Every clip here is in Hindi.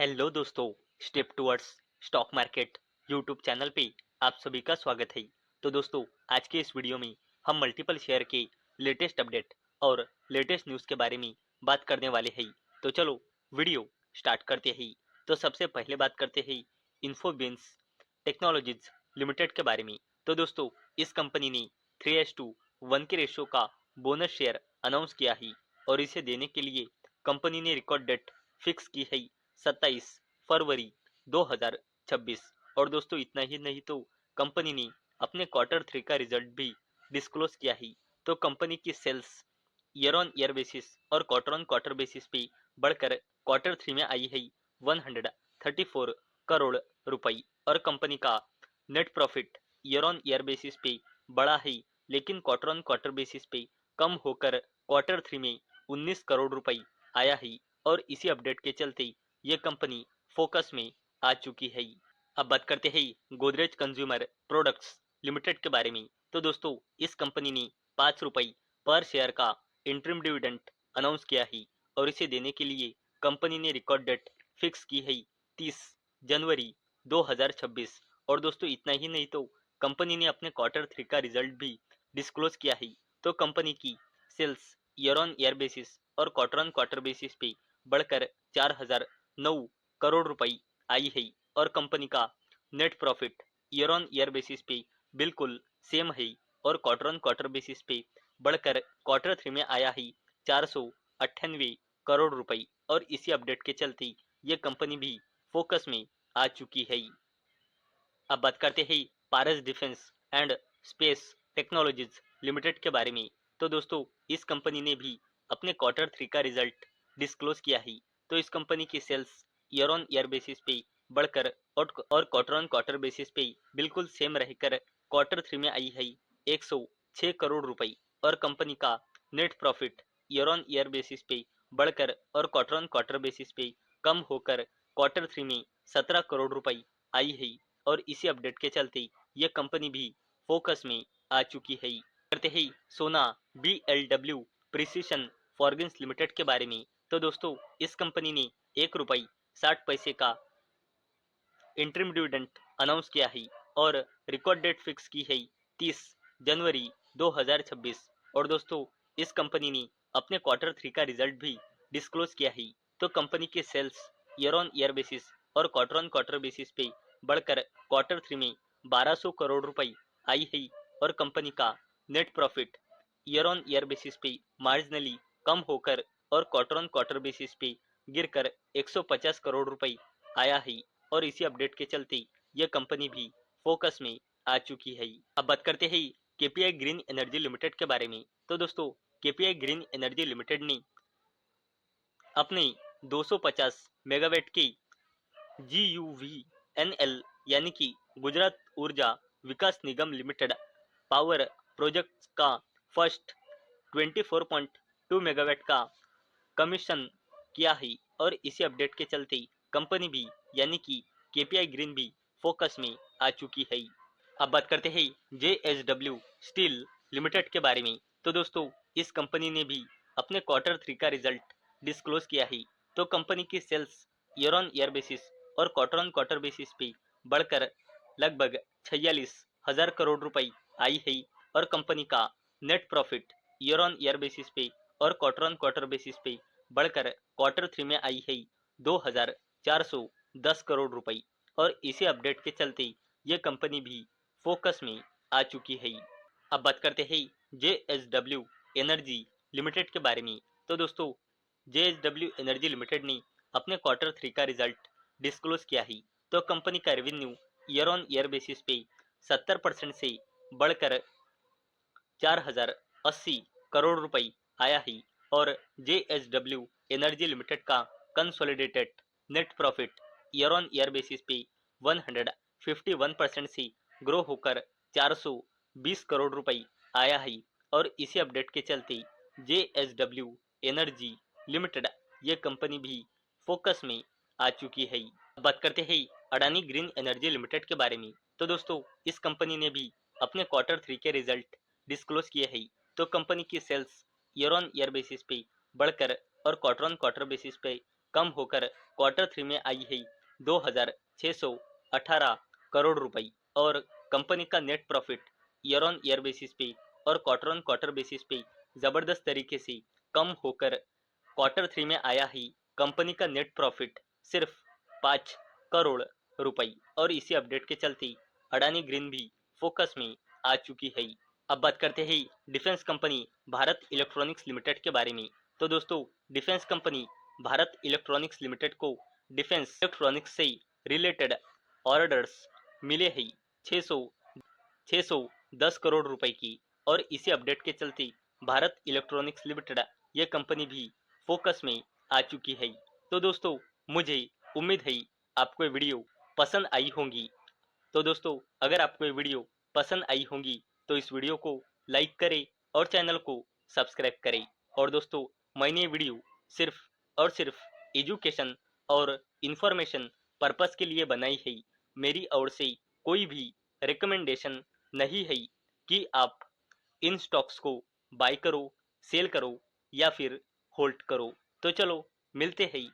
हेलो दोस्तों। Step towards stock market YouTube channel पे आप सभी का स्वागत है। तो दोस्तों, आज के इस वीडियो में हम मल्टीपल शेयर के लेटेस्ट अपडेट और लेटेस्ट न्यूज़ के बारे में बात करने वाले हैं। तो चलो वीडियो स्टार्ट करते हैं। तो सबसे पहले बात करते हैं इन्फोबिन्स टेक्नोलॉजीज लिमिटेड के बारे में। तो दोस्तों, इस कंपनी ने 3:1 के रेशो का बोनस शेयर अनाउंस किया है और इसे देने के लिए कंपनी ने रिकॉर्ड डेट फिक्स की है 27 फरवरी 2026। और दोस्तों, इतना ही नहीं तो कंपनी ने अपने क्वार्टर 3 का रिजल्ट भी डिस्क्लोज किया है। तो कंपनी की sales year on year basis और क्वार्टर ऑन क्वार्टर बेसिस पे बढ़कर क्वार्टर 3 में आई है 134 करोड़ रुपई और कंपनी का net profit year on year basis पे बढ़ा है, लेकिन क्वार्टर ऑन क्वार्टर बेसिस पे कम होकर क्वार्टर 3 में 19 करोड़ रुपई आया है और इसी अपडेट के चलते ये कंपनी फोकस में आ चुकी है। अब बात करते हैं गोदरेज कंज्यूमर प्रोडक्ट्स लिमिटेड के बारे में। तो दोस्तों, इस कंपनी ने 5 रुपई पर शेयर का इंटरिम डिविडेंड अनाउंस किया है और इसे देने के लिए कंपनी ने रिकॉर्ड डेट फिक्स की है 30 जनवरी 2026। और दोस्तों, इतना ही नहीं तो कंपनी ने अपने क्वार्टर 3 का रिजल्ट भी डिस्क्लोज किया है। तो कंपनी की sales year on year basis और क्वार्टर ऑन क्वार्टर बेसिस पे बढ़कर 4009 करोड़ रुपई आई है और कंपनी का net profit year on year basis पे बिल्कुल सेम है और क्वार्टर ऑन क्वार्टर बेसिस पे बढ़कर क्वार्टर 3 में आया है 498 करोड़ रुपई और इसी अपडेट के चलते ये कंपनी भी फोकस में आ चुकी है। अब बात करते हैं Paras defence and space technologies limited के बारे में। तो दोस्तों, इस कंपनी ने भी अपने क्वार्टर 3 का रिजल्ट डिस्क्लोज किया है। तो इस कंपनी की sales year on year basis पे बढ़कर और क्वार्टर ऑन क्वार्टर बेसिस पे बिल्कुल सेम रहकर क्वार्टर 3 में आई है 106 करोड़ रुपई और कंपनी का net profit year on year basis पे बढ़कर और क्वार्टर ऑन क्वार्टर बेसिस पे कम होकर क्वार्टर 3 में 17 करोड़ रुपई आई है और इसी अपडेट के चलते ये कंपनी भी फोकस में आ चुकी है। करते हैं सोना BLW प्रिसीशन फॉर्गिन्स लिमिटेड के बारे में। तो दोस्तों, इस कंपनी ने 1 रुपई 60 पैसे का इंटरिम डिविडेंड अनाउंस किया है और रिकॉर्ड डेट फिक्स की है 30 जनवरी 2026। और दोस्तों, इस कंपनी ने अपने क्वार्टर 3 का रिजल्ट भी डिस्क्लोज किया है। तो कंपनी के sales year on year basis और क्वार्टर ऑन क्वार्टर बेसिस पे बढ़कर क्वार्टर 3 में 1200 करोड़ रुपई आई है और कंपनी का net profit year on year basis पे मार्जिनली कम होकर और क्वार्टर ऑन क्वार्टर बेसिस पे गिरकर 150 करोड़ रुपई आया है और इसी अपडेट के चलते यह कंपनी भी फोकस में आ चुकी है। अब बात करते हैं केपीआई ग्रीन एनर्जी लिमिटेड के बारे में। तो दोस्तों, केपीआई ग्रीन एनर्जी लिमिटेड ने अपने 250 मेगावाट के GUVNL यानी कि गुजरात ऊर्जा विकास निगम लिमिटेड पावर प्रोजेक्ट का फर्स्ट 24.2 मेगावाट का कमीशन किया है और इसी अपडेट के चलते कंपनी भी यानी कि केपीआई ग्रीन भी फोकस में आ चुकी है। अब बात करते हैं JSW स्टील लिमिटेड के बारे में। तो दोस्तों, इस कंपनी ने भी अपने क्वार्टर 3 का रिजल्ट डिस्क्लोज किया है। तो कंपनी की sales year on year basis और क्वार्टर ऑन क्वार्टर बेसिस पे बढ़कर लगभग 46,000 करोड़ रुपई आई है और कंपनी का net profit year on year basis पे और क्वार्टर ऑन क्वार्टर बेसिस पे बढ़कर क्वार्टर 3 में आई है 2,410 करोड़ रुपई और इसी अपडेट के चलते ये कंपनी भी फोकस में आ चुकी है। अब बात करते हैं JSW एनर्जी लिमिटेड के बारे में। तो दोस्तों, JSW एनर्जी लिमिटेड ने अपने क्वार्टर 3 का रिजल्ट डिस्क्लोज किया है। तो कंपनी का revenue year on year basis पे 70% से बढ़कर 4,080 करोड़ रुपई आया है और JSW एनर्जी लिमिटेड का consolidated net profit year on year basis पे 151% से ग्रो होकर 420 करोड़ रुपई आया है और इसी अपडेट के चलते JSW एनर्जी लिमिटेड ये कंपनी भी फोकस में आ चुकी है। बात करते हैं अडानी ग्रीन एनर्जी लिमिटेड के बारे में। तो दोस्तों, इस कंपनी ने भी अपने क्वार्टर 3 के रिजल्ट डिस्क्लोज किए हैं। तो कंपनी की sales year on year basis पे बढ़कर और क्वार्टर ऑन क्वार्टर बेसिस पे कम होकर क्वार्टर 3 में आई है 2618 करोड़ रुपए और कंपनी का net profit year on year basis पे और क्वार्टर ऑन क्वार्टर बेसिस पे जबरदस्त तरीके से कम होकर क्वार्टर 3 में आया है कंपनी का नेट प्रॉफिट सिर्फ 5 करोड़ रुपए और इसी अपडेट के चलते अडानी ग्रीन भी फोकस में आ चुकी है। अब बात करते हैं defence company Bharat electronics limited के बारे में। तो दोस्तों, defence company Bharat electronics limited को डिफेंस इलेक्ट्रॉनिक्स से रिलेटेड ऑर्डर्स मिले हैं 610 करोड़ रुपए की और इसी अपडेट के चलते भारत इलेक्ट्रॉनिक्स लिमिटेड ये कंपनी भी फोकस में आ चुकी है। तो दोस्तों, मुझे उम्मीद है आपको ये वीडियो पसंद आई होंगी। तो दोस्तों, अगर आपको ये वीडियो पसंद आई होंगी तो इस वीडियो को लाइक करें और चैनल को सब्सक्राइब करें। और दोस्तों, मैंने ये वीडियो सिर्फ और सिर्फ एजुकेशन और इंफॉर्मेशन पर्पस के लिए बनाई है। मेरी ओर से कोई भी रिकमेंडेशन नहीं है कि आप इन स्टॉक्स को बाय करो, सेल करो या फिर होल्ड करो। तो चलो मिलते हैं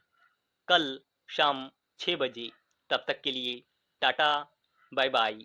कल शाम 6 बजे। तब तक के लिए टाटा, बाय बाय।